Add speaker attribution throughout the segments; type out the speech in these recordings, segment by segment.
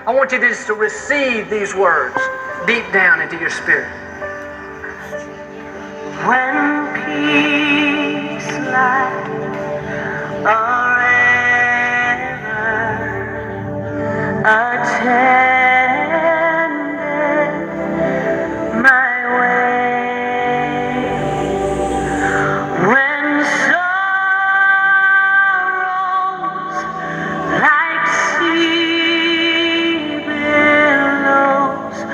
Speaker 1: I want you just to receive these words deep down into your spirit. When peace like a river attended my way, when sorrows like sea billows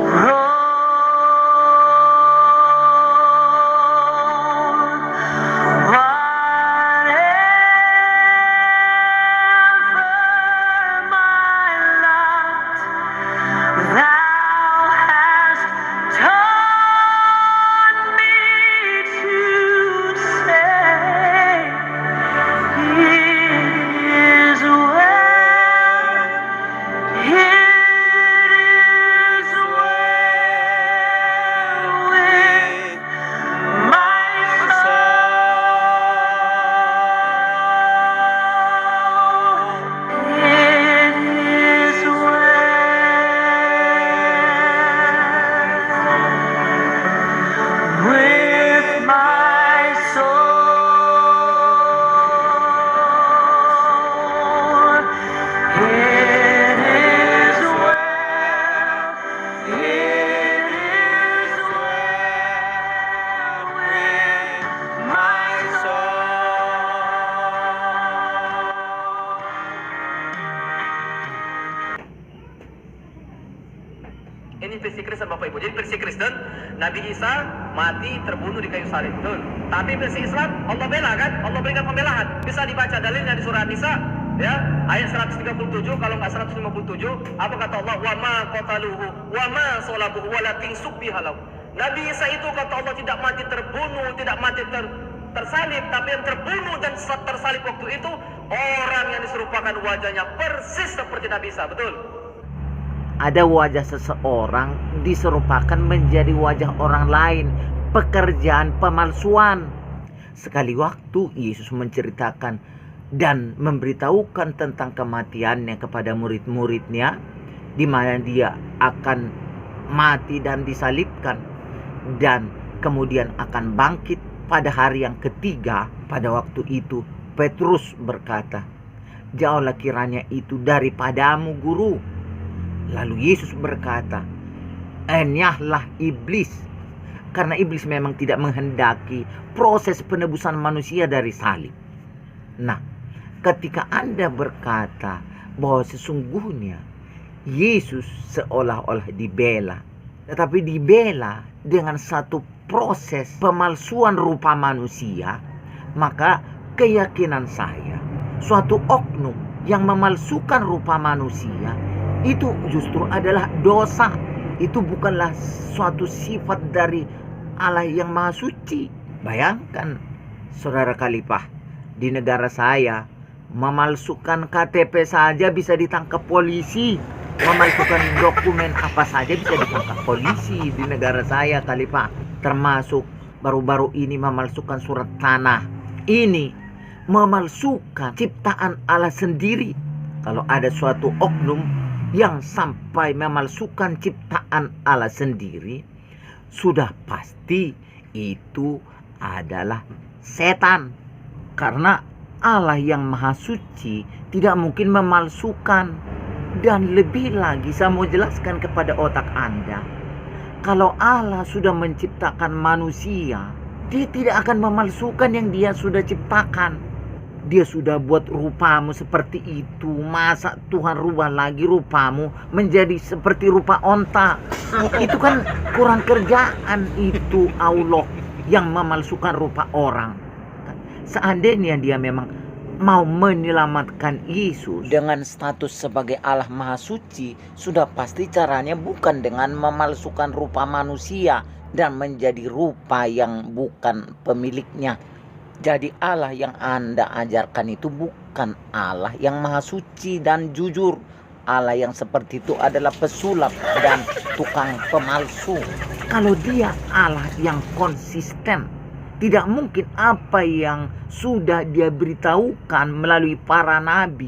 Speaker 1: roll,
Speaker 2: Ini versi Kristen Bapak Ibu. Jadi versi Kristen, Nabi Isa mati terbunuh di kayu salib. Betul. Tapi versi Islam, Allah bela kan? Allah berikan pembelaan. Bisa dibaca dalilnya di surah Nisa, ya, ayat 137 kalau nggak 157. Apa kata Allah? Wa ma qataluhu wa ma salabuhu walakin subbiha lahu. Nabi Isa itu kata Allah tidak mati terbunuh, tidak mati tersalib, tapi yang terbunuh dan tersalib waktu itu orang yang diserupakan wajahnya persis seperti Nabi Isa. Betul.
Speaker 3: Ada wajah seseorang diserupakan menjadi wajah orang lain, pekerjaan pemalsuan. Sekali waktu Yesus menceritakan dan memberitahukan tentang kematiannya kepada murid-muridnya, di mana dia akan mati dan disalibkan dan kemudian akan bangkit pada hari yang ketiga. Pada waktu itu Petrus berkata, "Jauhlah kiranya itu daripadamu, Guru." Lalu Yesus berkata, "Enyahlah iblis." Karena iblis memang tidak menghendaki proses penebusan manusia dari salib. Nah, ketika Anda berkata bahwa sesungguhnya Yesus seolah-olah dibela, tetapi dibela dengan satu proses pemalsuan rupa manusia, maka keyakinan saya, suatu oknum yang memalsukan rupa manusia itu justru adalah dosa. Itu bukanlah suatu sifat dari Allah yang Maha Suci. Bayangkan, saudara Khalifah, di negara saya memalsukan KTP saja bisa ditangkap polisi. Memalsukan dokumen apa saja bisa ditangkap polisi di negara saya, Khalifah. Termasuk baru-baru ini memalsukan surat tanah. Ini memalsukan ciptaan Allah sendiri. Kalau ada suatu oknum yang sampai memalsukan ciptaan Allah sendiri, sudah pasti itu adalah setan. Karena Allah yang Maha Suci tidak mungkin memalsukan. Dan lebih lagi saya mau jelaskan kepada otak Anda, kalau Allah sudah menciptakan manusia, Dia tidak akan memalsukan yang Dia sudah ciptakan. Dia sudah buat rupamu seperti itu. Masa Tuhan rubah lagi rupamu menjadi seperti rupa onta? Itu kan kurang kerjaan itu Allah yang memalsukan rupa orang. Seandainya dia memang mau menyelamatkan Yesus dengan status sebagai Allah Maha Suci, sudah pasti caranya bukan dengan memalsukan rupa manusia dan menjadi rupa yang bukan pemiliknya. Jadi Allah yang Anda ajarkan itu bukan Allah yang Maha Suci dan jujur. Allah yang seperti itu adalah pesulap dan tukang pemalsu. Kalau Dia Allah yang konsisten, tidak mungkin apa yang sudah Dia beritahukan melalui para nabi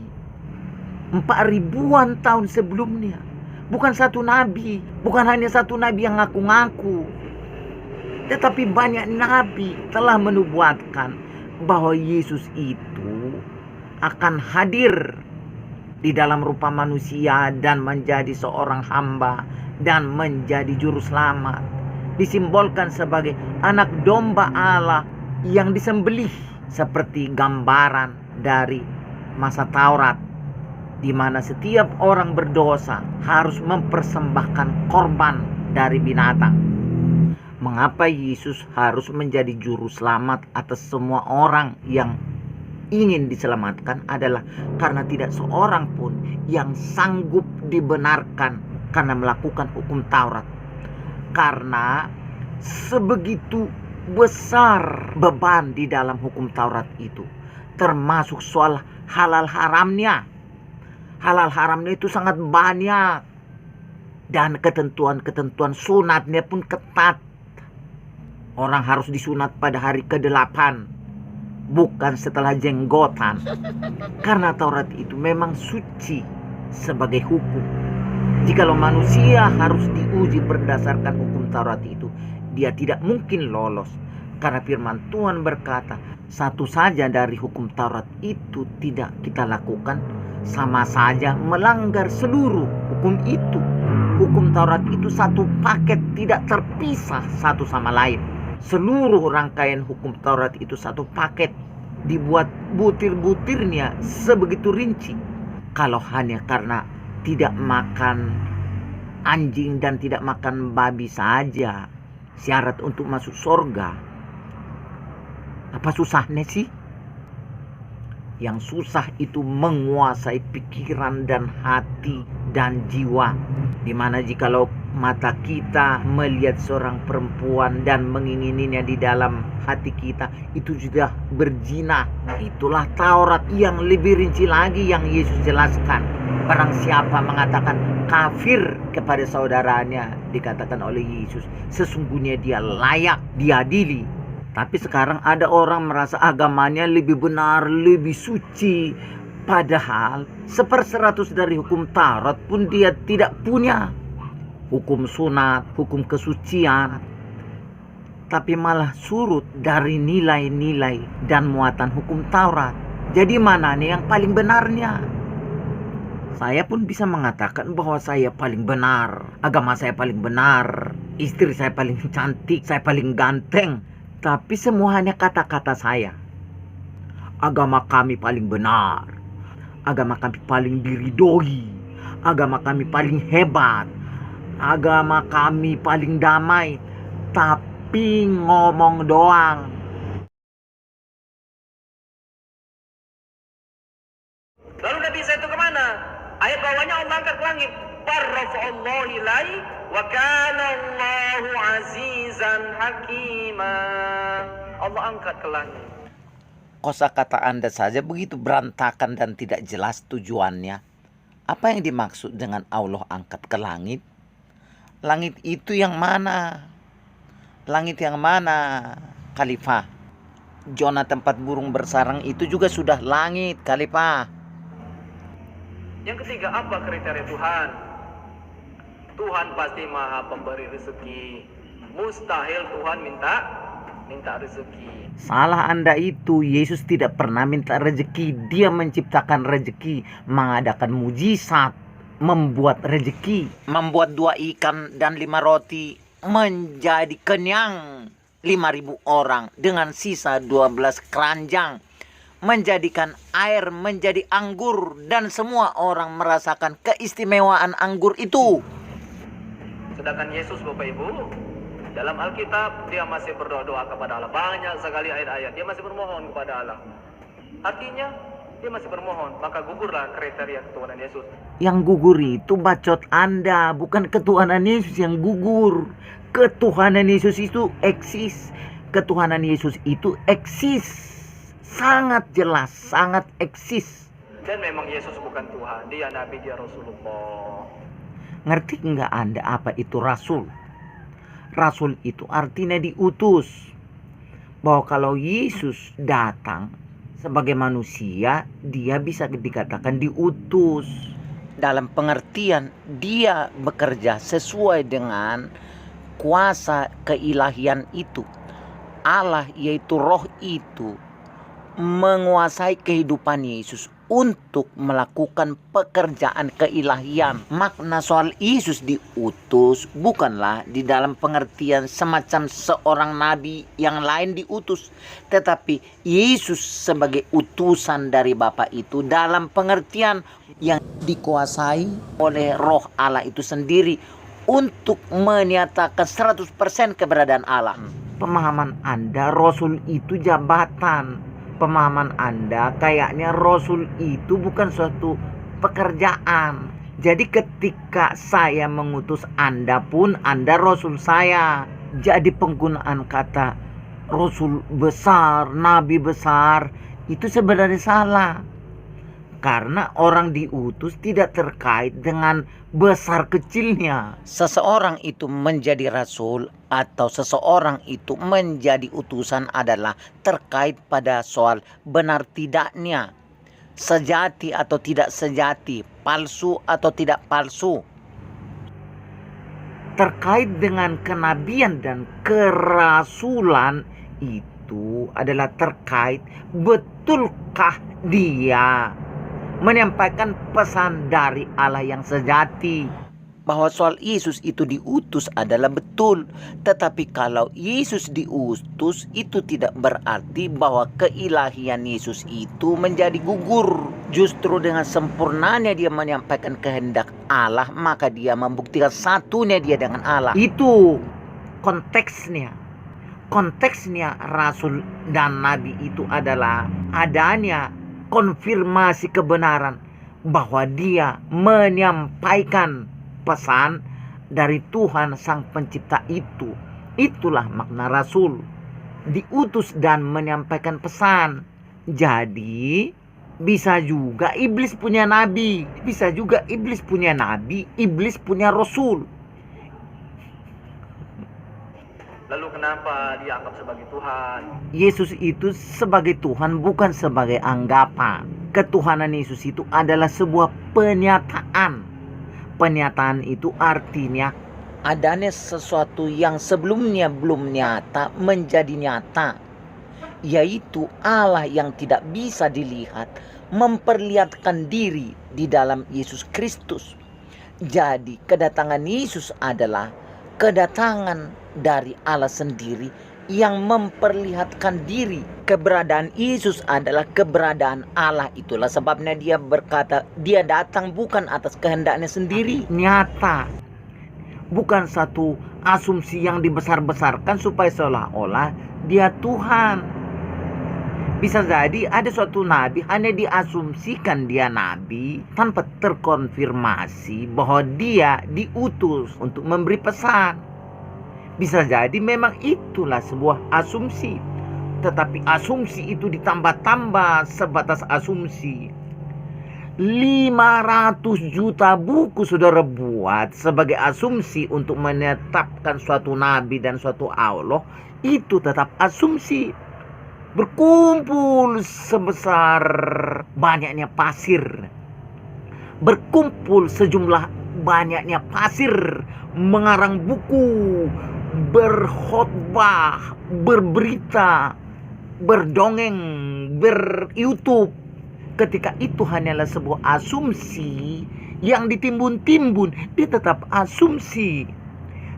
Speaker 3: 4.000-an tahun sebelumnya. Bukan satu nabi, bukan hanya satu nabi yang ngaku-ngaku, tetapi banyak nabi telah menubuatkan bahwa Yesus itu akan hadir di dalam rupa manusia dan menjadi seorang hamba dan menjadi juru selamat. Disimbolkan sebagai anak domba Allah yang disembelih seperti gambaran dari masa Taurat, di mana setiap orang berdosa harus mempersembahkan korban dari binatang. Mengapa Yesus harus menjadi juru selamat atas semua orang yang ingin diselamatkan adalah karena tidak seorang pun yang sanggup dibenarkan karena melakukan hukum Taurat. Karena sebegitu besar beban di dalam hukum Taurat itu, termasuk soal halal haramnya. Halal haramnya itu sangat banyak, dan ketentuan-ketentuan sunatnya pun ketat. Orang harus disunat pada hari ke-8, bukan setelah jenggotan. Karena Taurat itu memang suci sebagai hukum. Jikalau manusia harus diuji berdasarkan hukum Taurat itu, dia tidak mungkin lolos. Karena firman Tuhan berkata, satu saja dari hukum Taurat itu tidak kita lakukan, sama saja melanggar seluruh hukum itu. Hukum Taurat itu satu paket, tidak terpisah satu sama lain. Seluruh rangkaian hukum Taurat itu satu paket, dibuat butir-butirnya sebegitu rinci. Kalau hanya karena tidak makan anjing dan tidak makan babi saja syarat untuk masuk surga, apa susahnya sih? Yang susah itu menguasai pikiran dan hati dan jiwa. Dimana jikalau mata kita melihat seorang perempuan dan mengingininya di dalam hati kita, itu sudah berzina. Itulah Taurat yang lebih rinci lagi yang Yesus jelaskan. Barang siapa mengatakan kafir kepada saudaranya, dikatakan oleh Yesus, sesungguhnya dia layak diadili. Tapi sekarang ada orang merasa agamanya lebih benar, lebih suci. Padahal 1/100 dari hukum Taurat pun dia tidak punya. Hukum sunat, hukum kesucian. Tapi malah surut dari nilai-nilai dan muatan hukum Taurat. Jadi mana nih yang paling benarnya? Saya pun bisa mengatakan bahwa saya paling benar. Agama saya paling benar. Istri saya paling cantik, saya paling ganteng. Tapi semua hanya kata-kata saya. Agama kami paling benar. Agama kami paling diridhoi. Agama kami paling hebat. Agama kami paling damai. Tapi ngomong doang.
Speaker 2: Lalu Nabi Isa itu kemana? Ayat bawahnya Allah angkat ke langit. Farrafa'allahu ilai wa kana Allahu azizan hakima. Allah angkat ke langit.
Speaker 3: Kosakata Anda saja begitu berantakan dan tidak jelas tujuannya. Apa yang dimaksud dengan Allah angkat ke langit? Langit itu yang mana? Langit yang mana, Khalifah? Zona tempat burung bersarang itu juga sudah langit, Khalifah.
Speaker 2: Yang ketiga, apa kriteria Tuhan? Tuhan pasti maha pemberi rezeki. Mustahil Tuhan minta rezeki.
Speaker 3: Salah Anda itu. Yesus tidak pernah minta rezeki. Dia menciptakan rezeki, mengadakan mujizat, membuat rezeki, membuat 2 ikan dan 5 roti menjadi kenyang 5.000 orang dengan sisa 12 keranjang, menjadikan air menjadi anggur dan semua orang merasakan keistimewaan anggur itu.
Speaker 2: Sedangkan Yesus, Bapak Ibu, dalam Alkitab dia masih berdoa kepada Allah. Banyak sekali ayat-ayat dia masih bermohon kepada Allah. Artinya dia masih bermohon, maka gugurlah kriteria ketuhanan Yesus.
Speaker 3: Yang gugur itu bacot Anda, bukan ketuhanan Yesus yang gugur. Ketuhanan Yesus itu eksis. Ketuhanan Yesus itu eksis. Sangat jelas, sangat eksis.
Speaker 2: Dan memang Yesus bukan Tuhan, dia Nabi, dia Rasulullah.
Speaker 3: Ngerti nggak Anda apa itu rasul? Rasul itu artinya diutus. Bahwa kalau Yesus datang Sebagai manusia, dia bisa dikatakan diutus. Dalam pengertian dia bekerja sesuai dengan kuasa keilahian itu. Allah yaitu roh itu menguasai kehidupan Yesus untuk melakukan pekerjaan keilahian. Makna soal Yesus diutus bukanlah di dalam pengertian semacam seorang nabi yang lain diutus, tetapi Yesus sebagai utusan dari Bapa itu dalam pengertian yang dikuasai oleh roh Allah itu sendiri untuk menyatakan 100% keberadaan Allah. Pemahaman Anda Rasul itu jabatan. Pemahaman Anda kayaknya Rasul itu bukan suatu pekerjaan. Jadi ketika saya mengutus Anda pun Anda Rasul saya. Jadi penggunaan kata Rasul besar, Nabi besar itu sebenarnya salah. Karena orang diutus tidak terkait dengan besar kecilnya. Seseorang itu menjadi rasul atau seseorang itu menjadi utusan adalah terkait pada soal benar tidaknya, sejati atau tidak sejati, palsu atau tidak palsu. Terkait dengan kenabian dan kerasulan itu adalah terkait betulkah dia menyampaikan pesan dari Allah yang sejati. Bahwa soal Yesus itu diutus adalah betul. Tetapi kalau Yesus diutus itu tidak berarti bahwa keilahian Yesus itu menjadi gugur. Justru dengan sempurnanya dia menyampaikan kehendak Allah, maka dia membuktikan satunya dia dengan Allah. Itu konteksnya. Konteksnya Rasul dan Nabi itu adalah adanya konfirmasi kebenaran bahwa dia menyampaikan pesan dari Tuhan Sang Pencipta itu. Itulah makna Rasul, diutus dan menyampaikan pesan. Jadi bisa juga iblis punya nabi, bisa juga iblis punya nabi, iblis punya Rasul.
Speaker 2: Lalu kenapa dianggap sebagai Tuhan?
Speaker 3: Yesus itu sebagai Tuhan bukan sebagai anggapan. Ketuhanan Yesus itu adalah sebuah penyataan. Penyataan itu artinya adanya sesuatu yang sebelumnya belum nyata menjadi nyata. Yaitu Allah yang tidak bisa dilihat memperlihatkan diri di dalam Yesus Kristus. Jadi kedatangan Yesus adalah kedatangan dari Allah sendiri yang memperlihatkan diri. Keberadaan Yesus adalah keberadaan Allah. Itulah sebabnya dia berkata dia datang bukan atas kehendaknya sendiri. Nyata. Bukan satu asumsi yang dibesar-besarkan supaya seolah-olah dia Tuhan. Bisa jadi ada suatu nabi hanya diasumsikan dia nabi tanpa terkonfirmasi bahwa dia diutus untuk memberi pesan. Bisa jadi memang itulah sebuah asumsi. Tetapi asumsi itu ditambah-tambah sebatas asumsi. 500 juta buku saudara buat sebagai asumsi untuk menetapkan suatu nabi dan suatu Allah. Itu tetap asumsi. Berkumpul sebesar banyaknya pasir. Berkumpul sejumlah banyaknya pasir. Mengarang buku, berkhotbah, berberita, berdongeng, ber-YouTube. Ketika itu hanyalah sebuah asumsi yang ditimbun-timbun, dia tetap asumsi.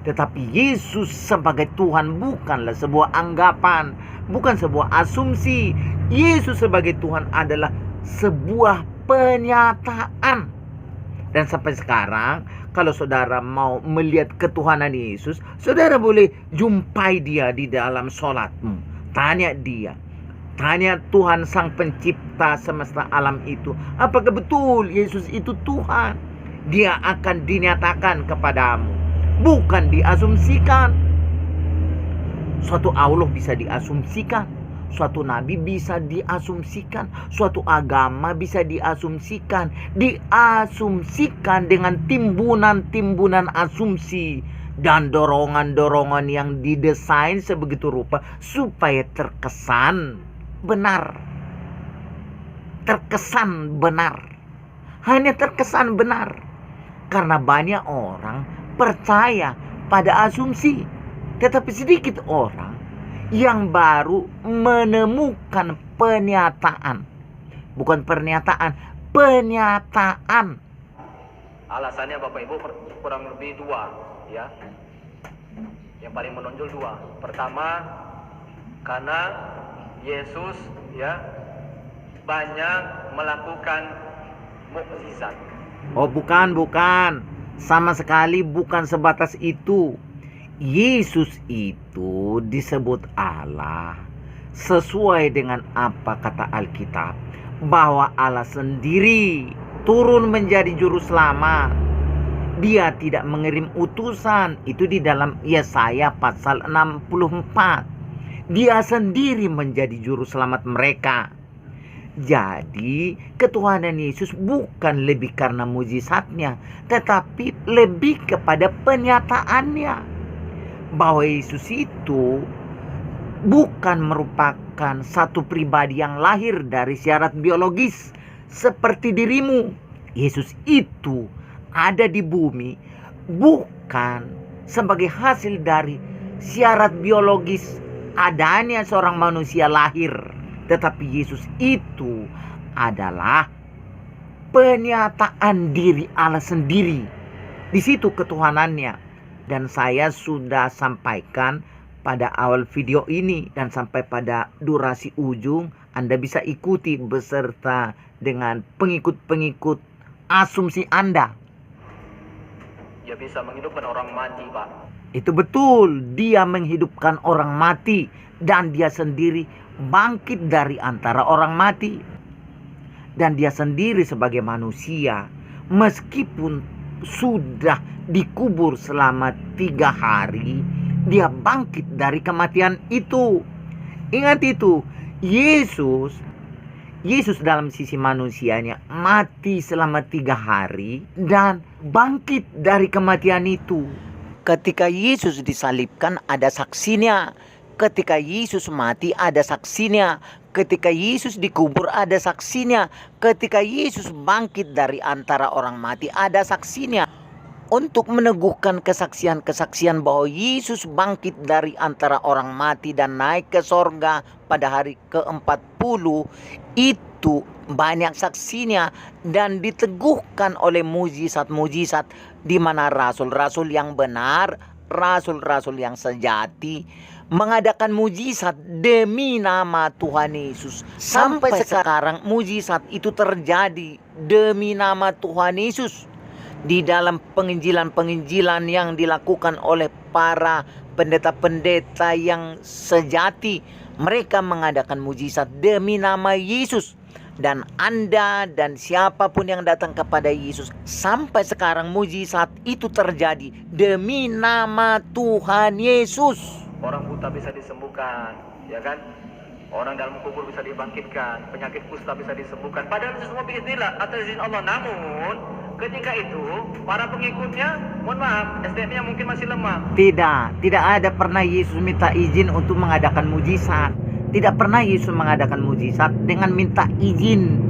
Speaker 3: Tetapi Yesus sebagai Tuhan bukanlah sebuah anggapan, bukan sebuah asumsi. Yesus sebagai Tuhan adalah sebuah penyataan. Dan sampai sekarang, kalau saudara mau melihat ketuhanan Yesus, saudara boleh jumpai dia di dalam sholatmu. Tanya dia. Tanya Tuhan Sang Pencipta semesta alam itu. Apakah betul Yesus itu Tuhan? Dia akan dinyatakan kepadamu. Bukan diasumsikan. Suatu Allah bisa diasumsikan. Suatu nabi bisa diasumsikan. Suatu agama bisa diasumsikan. Diasumsikan dengan timbunan-timbunan asumsi. Dan dorongan-dorongan yang didesain sebegitu rupa supaya terkesan benar. terkesan benar. Hanya terkesan benar. Karena banyak orang percaya pada asumsi. Tetapi sedikit orang yang baru menemukan pernyataan. Bukan pernyataan, penyataan.
Speaker 2: Alasannya Bapak Ibu kurang lebih dua, ya. Yang paling menonjol dua. Pertama, karena Yesus, ya, banyak melakukan mukjizat.
Speaker 3: Oh, bukan. Sama sekali bukan sebatas itu. Yesus itu disebut Allah sesuai dengan apa kata Alkitab, bahwa Allah sendiri turun menjadi juru selamat. Dia tidak mengirim utusan. Itu di dalam Yesaya pasal 64. Dia sendiri menjadi juru selamat mereka. Jadi ketuhanan Yesus bukan lebih karena mujizatnya, tetapi lebih kepada penyataannya, bahwa Yesus itu bukan merupakan satu pribadi yang lahir dari syarat biologis seperti dirimu. Yesus itu ada di bumi bukan sebagai hasil dari syarat biologis adanya seorang manusia lahir, tetapi Yesus itu adalah penyataan diri Allah sendiri. Di situ ketuhanannya. Dan saya sudah sampaikan pada awal video ini dan sampai pada durasi ujung, Anda bisa ikuti beserta dengan pengikut-pengikut asumsi Anda.
Speaker 2: Dia bisa menghidupkan orang mati, Pak.
Speaker 3: Itu betul, dia menghidupkan orang mati dan dia sendiri bangkit dari antara orang mati. Dan dia sendiri sebagai manusia, meskipun sudah dikubur selama 3 hari, dia bangkit dari kematian itu. Ingat itu, Yesus dalam sisi manusianya mati selama 3 hari dan bangkit dari kematian itu. Ketika Yesus disalibkan ada saksinya. Ketika Yesus mati ada saksinya. Ketika Yesus dikubur ada saksinya. Ketika Yesus bangkit dari antara orang mati ada saksinya. Untuk meneguhkan kesaksian-kesaksian bahwa Yesus bangkit dari antara orang mati dan naik ke sorga pada hari ke-40, itu banyak saksinya dan diteguhkan oleh mujizat-mujizat, di mana rasul-rasul yang benar, rasul-rasul yang sejati mengadakan mujizat demi nama Tuhan Yesus. Sampai sekarang mujizat itu terjadi demi nama Tuhan Yesus. Di dalam penginjilan-penginjilan yang dilakukan oleh para pendeta-pendeta yang sejati, mereka mengadakan mujizat demi nama Yesus. Dan Anda dan siapapun yang datang kepada Yesus, sampai sekarang mujizat itu terjadi demi nama Tuhan Yesus.
Speaker 2: Orang buta bisa disembuhkan, ya kan? Orang dalam kubur bisa dibangkitkan, penyakit kusta bisa disembuhkan. Padahal itu semua biiznillah atas izin Allah. Namun ketika itu para pengikutnya, mohon maaf, SDM-nya mungkin masih lemah.
Speaker 3: Tidak ada pernah Yesus minta izin untuk mengadakan mujizat. Tidak pernah Yesus mengadakan mujizat dengan minta izin.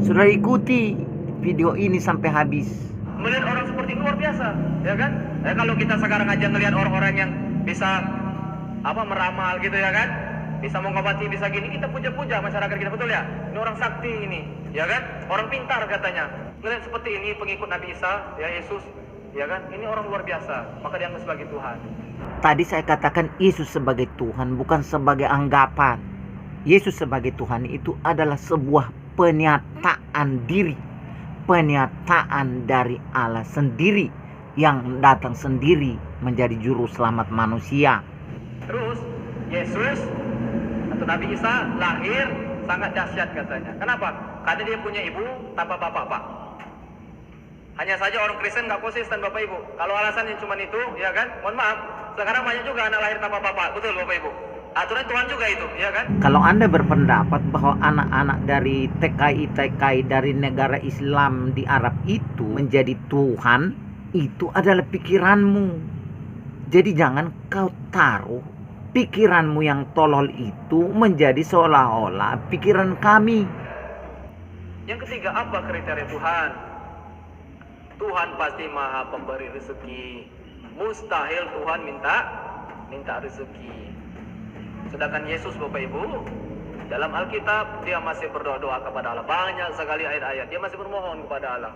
Speaker 3: Sudah ikuti video ini sampai habis.
Speaker 2: Melihat orang seperti luar biasa, ya kan? Kalau kita sekarang aja ngelihat orang-orang yang bisa meramal gitu, ya kan? Bisa mengobati, bisa gini, kita puja-puja masyarakat kita, betul ya? Ini orang sakti ini, ya kan? Orang pintar katanya. Ngelihat seperti ini pengikut Nabi Isa, ya Yesus, ya kan? Ini orang luar biasa, maka dianggap sebagai Tuhan.
Speaker 3: Tadi saya katakan Yesus sebagai Tuhan, bukan sebagai anggapan. Yesus sebagai Tuhan itu adalah sebuah pernyataan diri, pernyataan dari Allah sendiri yang datang sendiri menjadi juru selamat manusia.
Speaker 2: Terus Yesus atau Nabi Isa lahir sangat dahsyat katanya. Kenapa? Karena dia punya ibu tanpa bapak, Pak. Hanya saja orang Kristen nggak konsisten, Bapak Ibu. Kalau alasannya cuma itu, ya kan? Mohon maaf, sekarang banyak juga anak lahir tanpa bapak, betul Bapak Ibu? Aturan Tuhan juga itu, ya kan?
Speaker 3: Kalau Anda berpendapat bahwa anak-anak dari TKI dari negara Islam di Arab itu menjadi Tuhan, itu adalah pikiranmu. Jadi jangan kau taruh pikiranmu yang tolol itu menjadi seolah-olah pikiran kami.
Speaker 2: Yang ketiga, apa kriteria Tuhan? Tuhan pasti maha pemberi rezeki. Mustahil Tuhan minta rezeki. Sedangkan Yesus, Bapak Ibu, dalam Alkitab dia masih berdoa kepada Allah. Banyak sekali ayat-ayat dia masih bermohon kepada Allah.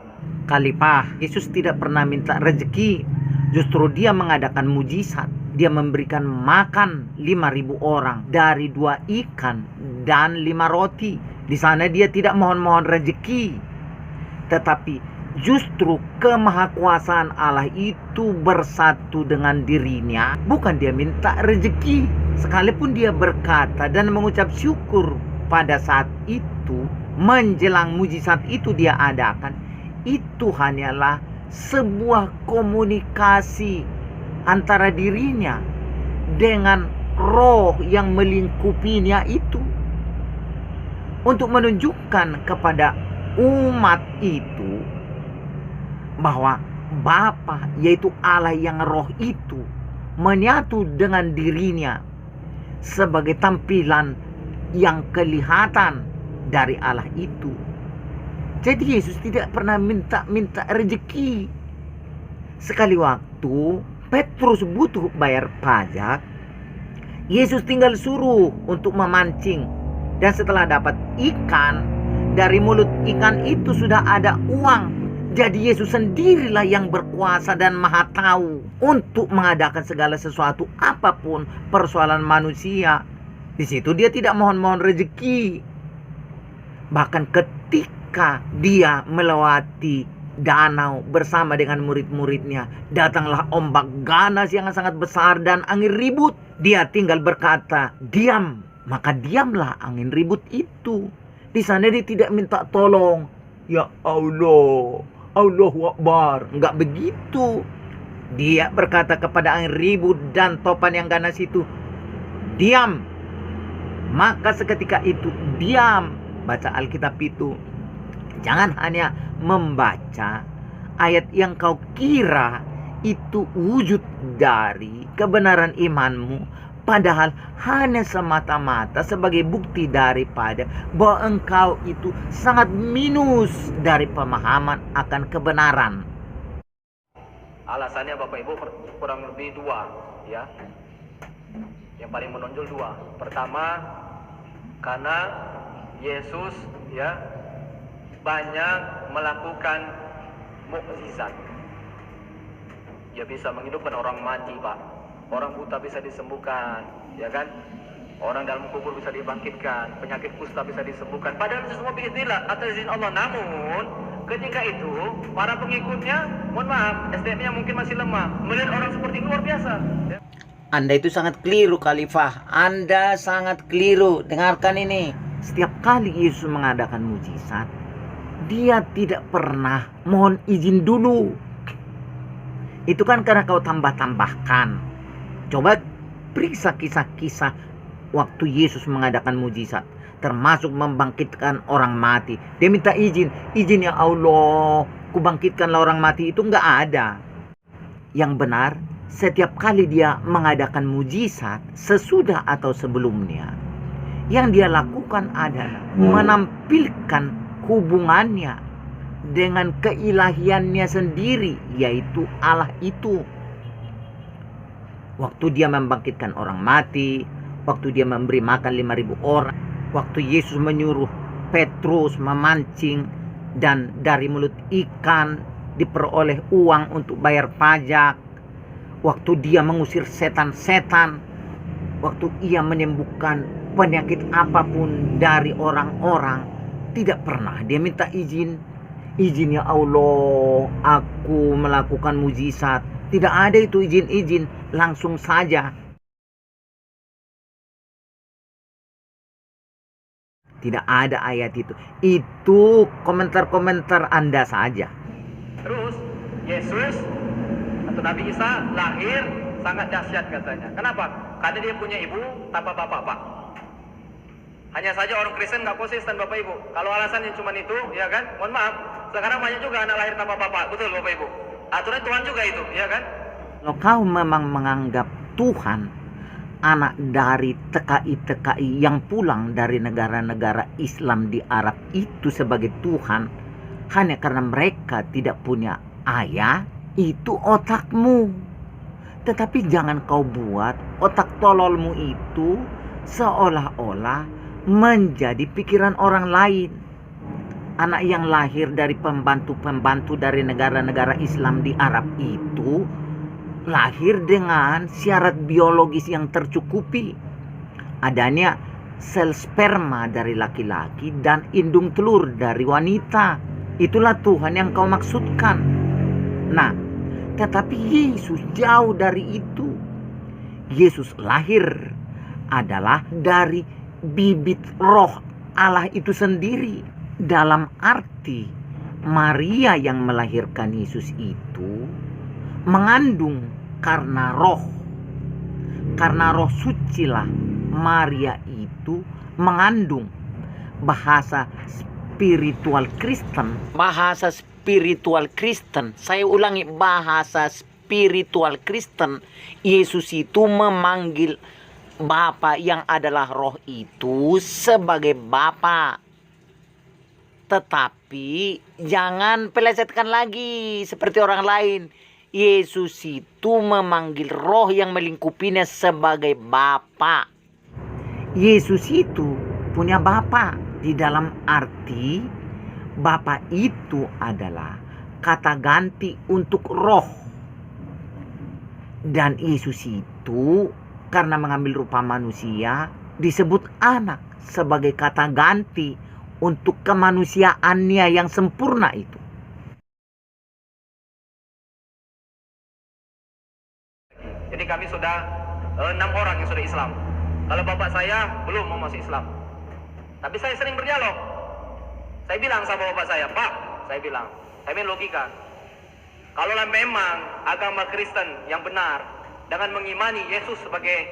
Speaker 3: Khalifah, Yesus tidak pernah minta rezeki. Justru dia mengadakan mujizat. Dia memberikan makan 5.000 orang dari 2 ikan dan 5 roti. Di sana dia tidak mohon-mohon rezeki. Tetapi justru kemahakuasaan Allah itu bersatu dengan dirinya. Bukan dia minta rezeki. Sekalipun dia berkata dan mengucap syukur pada saat itu, menjelang mujizat itu dia adakan, itu hanyalah sebuah komunikasi antara dirinya dengan roh yang melingkupinya itu, untuk menunjukkan kepada umat itu bahwa Bapa, yaitu Allah yang roh itu, menyatu dengan dirinya sebagai tampilan yang kelihatan dari Allah itu. Jadi Yesus tidak pernah minta rezeki. Sekali waktu Petrus butuh bayar pajak, Yesus tinggal suruh untuk memancing. Dan setelah dapat ikan, dari mulut ikan itu sudah ada uang. Jadi Yesus sendirilah yang berkuasa dan maha tahu untuk mengadakan segala sesuatu, apapun persoalan manusia. Di situ dia tidak mohon-mohon rezeki. Bahkan ketika dia melewati danau bersama dengan murid-muridnya, datanglah ombak ganas yang sangat besar dan angin ribut. Dia tinggal berkata, diam. Maka diamlah angin ribut itu. Di sana dia tidak minta tolong. Ya Allah, Allahu Akbar. Enggak begitu. Dia berkata kepada angin ribut dan topan yang ganas itu, diam. Maka seketika itu diam. Baca Alkitab itu. Jangan hanya membaca ayat yang kau kira itu wujud dari kebenaran imanmu, padahal hanya semata-mata sebagai bukti daripada bahwa engkau itu sangat minus dari pemahaman akan kebenaran.
Speaker 2: Alasannya Bapak Ibu kurang lebih 2, ya. Yang paling menonjol 2. Pertama, karena Yesus, ya, banyak melakukan mukjizat. Dia bisa menghidupkan orang mati, Pak. Orang buta bisa disembuhkan, ya kan? Orang dalam kubur bisa dibangkitkan, penyakit kusta bisa disembuhkan. Padahal itu semua biiznillah atas izin Allah. Namun ketika itu para pengikutnya, mohon maaf, SDM-nya mungkin masih lemah. Melihat orang seperti luar biasa. Ya.
Speaker 3: Anda itu sangat keliru, Khalifah. Anda sangat keliru. Dengarkan ini. Setiap kali Yesus mengadakan mujizat, dia tidak pernah mohon izin dulu. Itu kan karena kau tambah-tambahkan. Coba periksa kisah-kisah waktu Yesus mengadakan mujizat, termasuk membangkitkan orang mati. Dia minta izin ya Allah, kubangkitkanlah orang mati. Itu enggak ada. Yang benar, setiap kali dia mengadakan mujizat, sesudah atau sebelumnya, yang dia lakukan adalah menampilkan hubungannya dengan keilahiannya sendiri, yaitu Allah itu. Waktu dia membangkitkan orang mati, waktu dia memberi makan 5.000 orang, waktu Yesus menyuruh Petrus memancing dan dari mulut ikan diperoleh uang untuk bayar pajak, waktu dia mengusir setan-setan, waktu ia menyembuhkan penyakit apapun dari orang-orang, tidak pernah dia minta izin ya Allah, aku melakukan mujizat. Tidak ada itu izin-izin, langsung saja. Tidak ada ayat itu. Itu komentar-komentar Anda saja.
Speaker 2: Terus Yesus atau Nabi Isa lahir sangat dahsyat katanya. Kenapa? Karena dia punya ibu tanpa bapak, Pak. Hanya saja orang Kristen nggak konsisten, Bapak Ibu. Kalau alasannya cuma itu, ya kan? Mohon maaf, sekarang banyak juga anak lahir tanpa bapak. Betul, Bapak Ibu. Aturan Tuhan juga itu, ya kan?
Speaker 3: Kalau kau memang menganggap Tuhan anak dari TKI-TKI yang pulang dari negara-negara Islam di Arab itu sebagai Tuhan hanya karena mereka tidak punya ayah, itu otakmu. Tetapi jangan kau buat otak tololmu itu seolah-olah menjadi pikiran orang lain. Anak yang lahir dari pembantu-pembantu dari negara-negara Islam di Arab itu lahir dengan syarat biologis yang tercukupi. Adanya sel sperma dari laki-laki dan indung telur dari wanita. Itulah Tuhan yang kau maksudkan. Nah, tetapi Yesus jauh dari itu. Yesus lahir adalah dari bibit roh Allah itu sendiri. Dalam arti Maria yang melahirkan Yesus itu mengandung karena roh sucilah Maria itu mengandung. Bahasa spiritual Kristen, saya ulangi, bahasa spiritual Kristen, Yesus itu memanggil Bapa yang adalah roh itu sebagai Bapa. Tetapi jangan pelesetkan lagi seperti orang lain. Yesus itu memanggil roh yang melingkupinya sebagai Bapa. Yesus itu punya Bapa. Di dalam arti Bapa itu adalah kata ganti untuk roh. Dan Yesus itu karena mengambil rupa manusia disebut anak sebagai kata ganti untuk kemanusiaannya yang sempurna itu.
Speaker 2: Jadi kami sudah 6 orang yang sudah Islam. Kalau bapak saya belum mau masuk Islam. Tapi saya sering berdialog. Saya bilang sama bapak saya, Pak, saya main logika. Kalau memang agama Kristen yang benar dengan mengimani Yesus sebagai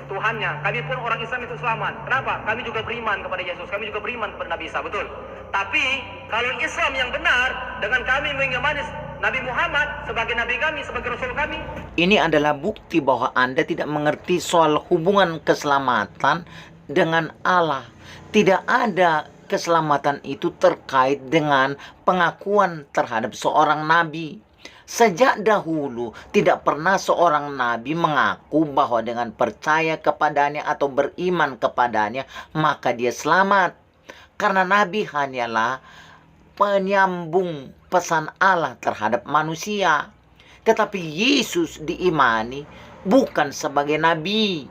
Speaker 2: Tuhannya, kami pun orang Islam itu selamat. Kenapa? Kami juga beriman kepada Yesus, kami juga beriman kepada Nabi Isa, betul. Tapi kalau Islam yang benar dengan kami mengimani Nabi Muhammad sebagai Nabi kami, sebagai Rasul kami,
Speaker 3: ini adalah bukti bahwa Anda tidak mengerti soal hubungan keselamatan dengan Allah. Tidak ada keselamatan itu terkait dengan pengakuan terhadap seorang nabi. Sejak dahulu tidak pernah seorang nabi mengaku bahwa dengan percaya kepadanya atau beriman kepadanya maka dia selamat. Karena nabi hanyalah penyambung pesan Allah terhadap manusia. Tetapi Yesus diimani bukan sebagai nabi,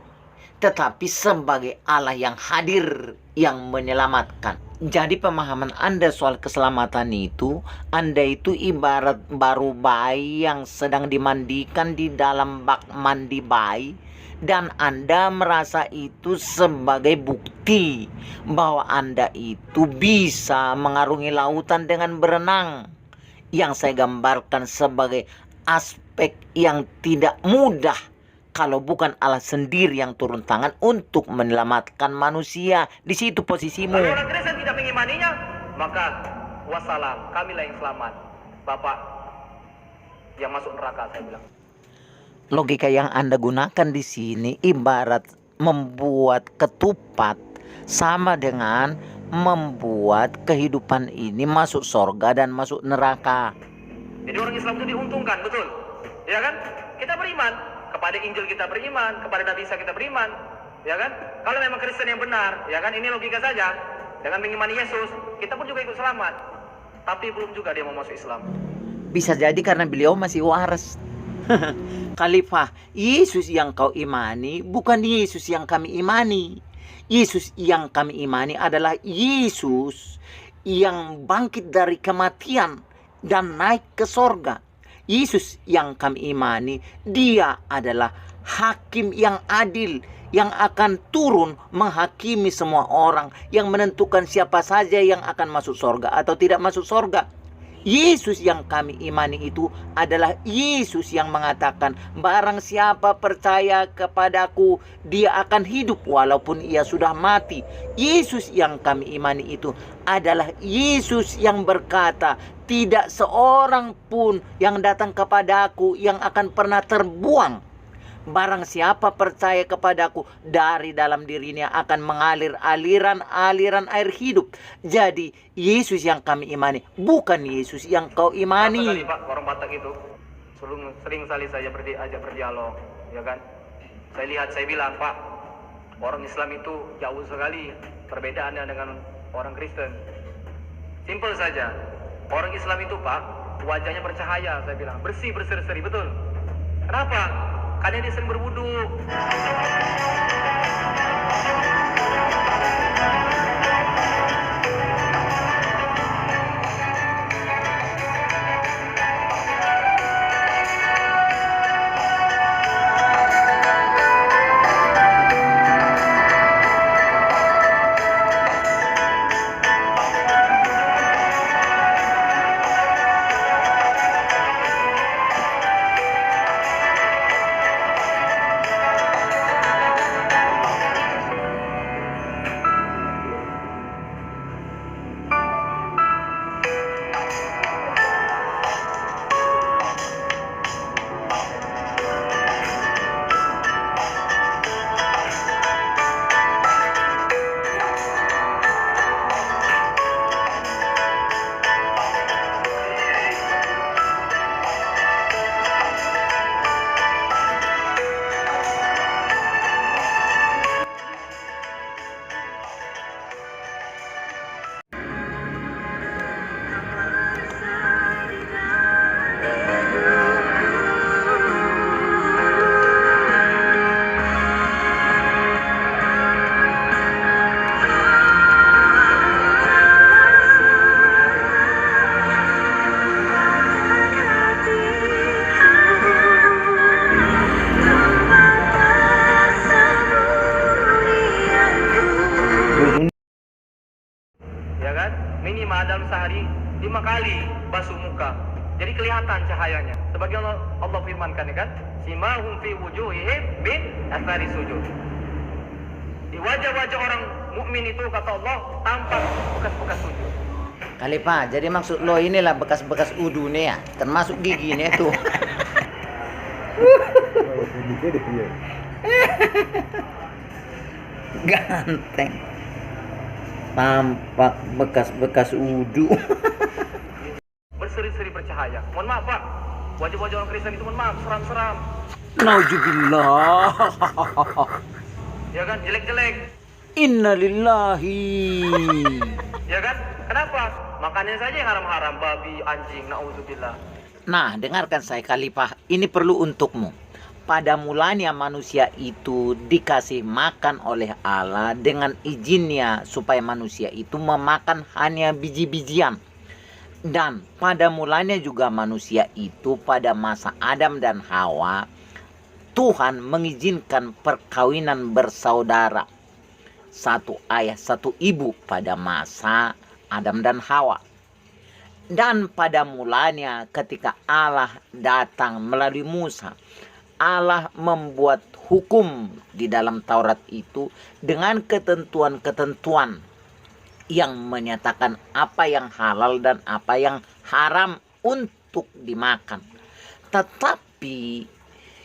Speaker 3: tetapi sebagai Allah yang hadir, yang menyelamatkan. Jadi pemahaman Anda soal keselamatan itu, Anda itu ibarat baru bayi yang sedang dimandikan di dalam bak mandi bayi, dan Anda merasa itu sebagai bukti bahwa Anda itu bisa mengarungi lautan dengan berenang. Yang saya gambarkan sebagai aspek yang tidak mudah kalau bukan Allah sendiri yang turun tangan untuk menyelamatkan manusia. Di situ posisimu.
Speaker 2: kalau orang Kristen tidak mengimaninya, maka wassalam, kamilah yang selamat. Bapak yang masuk neraka, saya bilang.
Speaker 3: Logika yang Anda gunakan di sini ibarat membuat ketupat sama dengan membuat kehidupan ini masuk surga dan masuk neraka.
Speaker 2: Jadi orang Islam itu diuntungkan, betul. Ya kan? Kita beriman kepada Injil, kita beriman kepada Nabi Isa, kita beriman. Ya kan? Kalau memang Kristen yang benar, ya kan, ini logika saja. Dengan mengimani Yesus, kita pun juga ikut selamat. Tapi belum juga dia mau masuk Islam.
Speaker 3: Bisa jadi karena beliau masih waras. Khalifah, Yesus yang kau imani bukan Yesus yang kami imani. Yesus yang kami imani adalah Yesus yang bangkit dari kematian dan naik ke sorga. Yesus yang kami imani, dia adalah hakim yang adil, yang akan turun menghakimi semua orang, yang menentukan siapa saja yang akan masuk sorga atau tidak masuk sorga. Yesus yang kami imani itu adalah Yesus yang mengatakan, barang siapa percaya kepadaku, dia akan hidup walaupun ia sudah mati. Yesus yang kami imani itu adalah Yesus yang berkata, tidak seorang pun yang datang kepadaku yang akan pernah terbuang. Barang siapa percaya kepadaku, dari dalam dirinya akan mengalir aliran-aliran air hidup. Jadi Yesus yang kami imani, bukan Yesus yang kau
Speaker 2: Sama
Speaker 3: imani.
Speaker 2: sekali Pak, orang Batak itu sering sekali saya ajak berdialog, ya kan? Saya bilang, Pak, orang Islam itu jauh sekali perbedaannya dengan orang Kristen. Simpel saja, orang Islam itu Pak, wajahnya bercahaya, saya bilang, berseri-seri, betul. Kenapa? Karena dia sering berwudu. Ya kan? Minimal dalam sehari 5 kali basuh muka. Jadi kelihatan cahayanya. Sebagai Allah firmankan, ya kan? Simahum fi wujuhihim min athari sujud. Di wajah-wajah orang mukmin itu kata Allah tampak bekas-bekas sujud.
Speaker 3: Kali Pak, jadi maksud lo inilah bekas-bekas udunya ya, termasuk giginya tuh. Ganteng. Tampak bekas-bekas udu.
Speaker 2: Berseri-seri bercahaya. Mohon maaf Pak, wajah-wajah orang Kristen itu mohon maaf seram-seram.
Speaker 3: Nauzubillah.
Speaker 2: Ya kan? Jelek-jelek.
Speaker 3: Innalillahi.
Speaker 2: Ya kan? Kenapa? Makannya saja yang haram-haram, babi, anjing, na'udzubillah.
Speaker 3: Nah, dengarkan saya Khalifah, ini perlu untukmu. Pada mulanya manusia itu dikasih makan oleh Allah dengan izinnya supaya manusia itu memakan hanya biji-bijian. Dan pada mulanya juga manusia itu pada masa Adam dan Hawa, Tuhan mengizinkan perkawinan bersaudara. Satu ayah, satu ibu pada masa Adam dan Hawa. Dan pada mulanya ketika Allah datang melalui Musa, Allah membuat hukum di dalam Taurat itu dengan ketentuan-ketentuan yang menyatakan apa yang halal dan apa yang haram untuk dimakan. Tetapi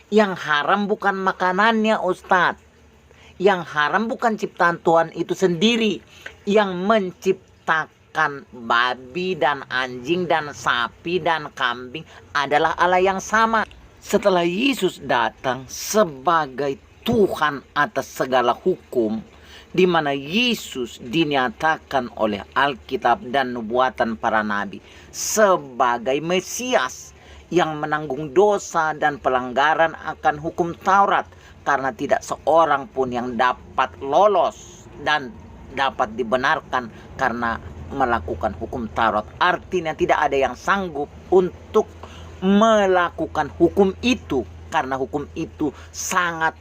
Speaker 3: yang haram bukan makanannya, Ustadz. Yang haram bukan ciptaan Tuhan itu sendiri. Yang menciptakan babi dan anjing dan sapi dan kambing adalah Allah yang sama. Setelah Yesus datang sebagai Tuhan atas segala hukum, di mana Yesus dinyatakan oleh Alkitab dan nubuatan para nabi sebagai Mesias yang menanggung dosa dan pelanggaran akan hukum Taurat, karena tidak seorang pun yang dapat lolos dan dapat dibenarkan karena melakukan hukum Taurat. Artinya tidak ada yang sanggup untuk melakukan hukum itu, karena hukum itu sangat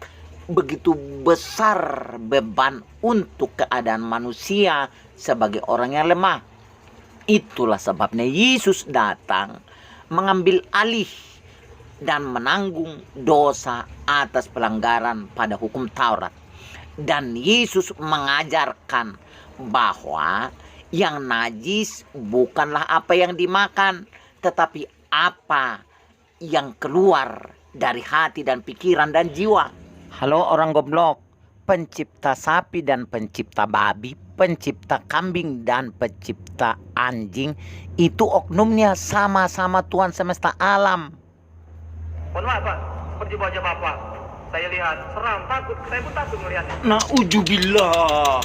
Speaker 3: begitu besar beban untuk keadaan manusia sebagai orang yang lemah. Itulah sebabnya Yesus datang mengambil alih dan menanggung dosa atas pelanggaran pada hukum Taurat. Dan Yesus mengajarkan bahwa yang najis bukanlah apa yang dimakan, tetapi apa yang keluar dari hati dan pikiran dan jiwa. Halo orang goblok, pencipta sapi dan pencipta babi, pencipta kambing dan pencipta anjing, itu oknumnya sama-sama Tuhan semesta alam.
Speaker 2: Mohon maaf Pak, seperti wajah Bapak saya lihat seram, takut, saya pun takut melihatnya.
Speaker 3: Na'udzubillah.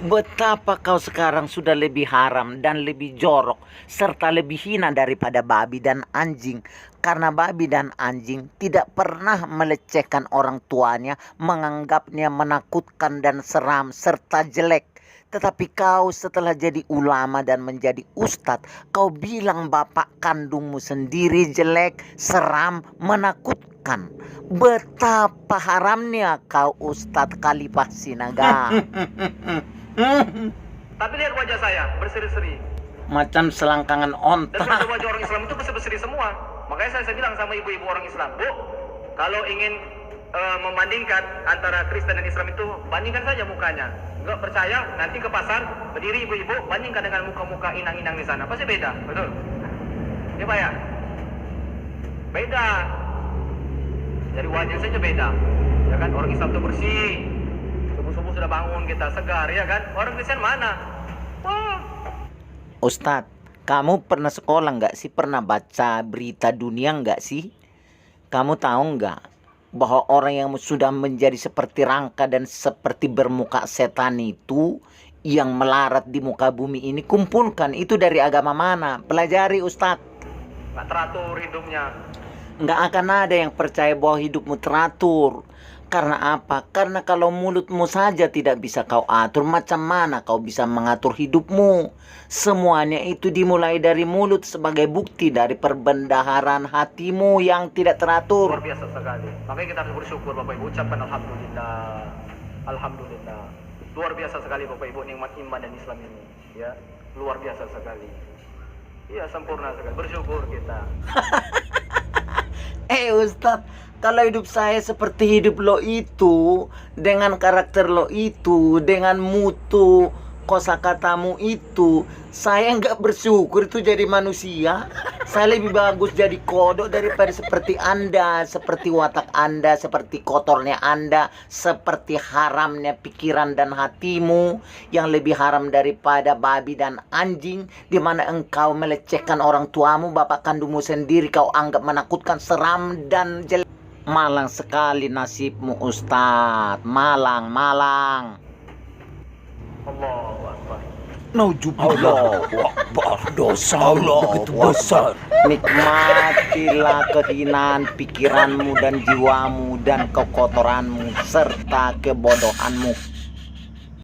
Speaker 3: Betapa kau sekarang sudah lebih haram dan lebih jorok serta lebih hina daripada babi dan anjing. Karena babi dan anjing tidak pernah melecehkan orang tuanya, menganggapnya menakutkan dan seram serta jelek. Tetapi kau setelah jadi ulama dan menjadi ustadz, kau bilang bapak kandungmu sendiri jelek, seram, menakutkan. Betapa haramnya kau Ustadz Khalifah Sinaga.
Speaker 2: Tapi lihat wajah saya, berseri-seri.
Speaker 3: Macam selangkangan
Speaker 2: Dan
Speaker 3: onta.
Speaker 2: wajah orang Islam itu berseri-seri semua. Makanya saya bilang sama ibu-ibu orang Islam, Bu, kalau ingin membandingkan antara Kristen dan Islam itu, bandingkan saja mukanya. Enggak percaya, nanti ke pasar, berdiri ibu-ibu, bandingkan dengan muka-muka inang-inang di sana. Pasti beda, betul? Ya Pak ya? Beda. Dari wajah saja beda. Ya kan, orang Islam itu bersih. Subuh-subuh sudah bangun kita, segar, ya kan? Orang Kristen mana? Wah.
Speaker 3: Ustadz, kamu pernah sekolah nggak sih? Pernah baca berita dunia nggak sih? Kamu tahu nggak bahwa orang yang sudah menjadi seperti rangka dan seperti bermuka setan itu yang melarat di muka bumi ini, kumpulkan itu dari agama mana? Pelajari Ustadz.
Speaker 2: Nggak teratur hidupnya.
Speaker 3: Nggak akan ada yang percaya bahwa hidupmu teratur. Karena apa? Karena kalau mulutmu saja tidak bisa kau atur, macam mana kau bisa mengatur hidupmu? Semuanya itu dimulai dari mulut sebagai bukti dari perbendaharaan hatimu yang tidak teratur.
Speaker 2: Luar biasa sekali. Makanya kita harus bersyukur Bapak Ibu, ucapkan Alhamdulillah. Alhamdulillah. Luar biasa sekali Bapak Ibu nikmat iman dan Islam ini. Ya, luar biasa sekali. Iya, sempurna sekali. Bersyukur kita.
Speaker 3: Ustadz, kalau hidup saya seperti hidup lo itu, dengan karakter lo itu, dengan mutu kosakatamu itu, saya nggak bersyukur itu jadi manusia. Saya lebih bagus jadi kodok daripada seperti Anda, seperti watak Anda, seperti kotornya Anda, seperti haramnya pikiran dan hatimu, yang lebih haram daripada babi dan anjing, di mana engkau melecehkan orang tuamu, bapak kandungmu sendiri, kau anggap menakutkan, seram, dan jelek. Malang sekali nasibmu Ustadz, malang.
Speaker 2: Allahu Akbar.
Speaker 3: Nauzubillah. Dosa Allah begitu besar. Nikmatilah kehinaan pikiranmu dan jiwamu dan kekotoranmu serta kebodohanmu.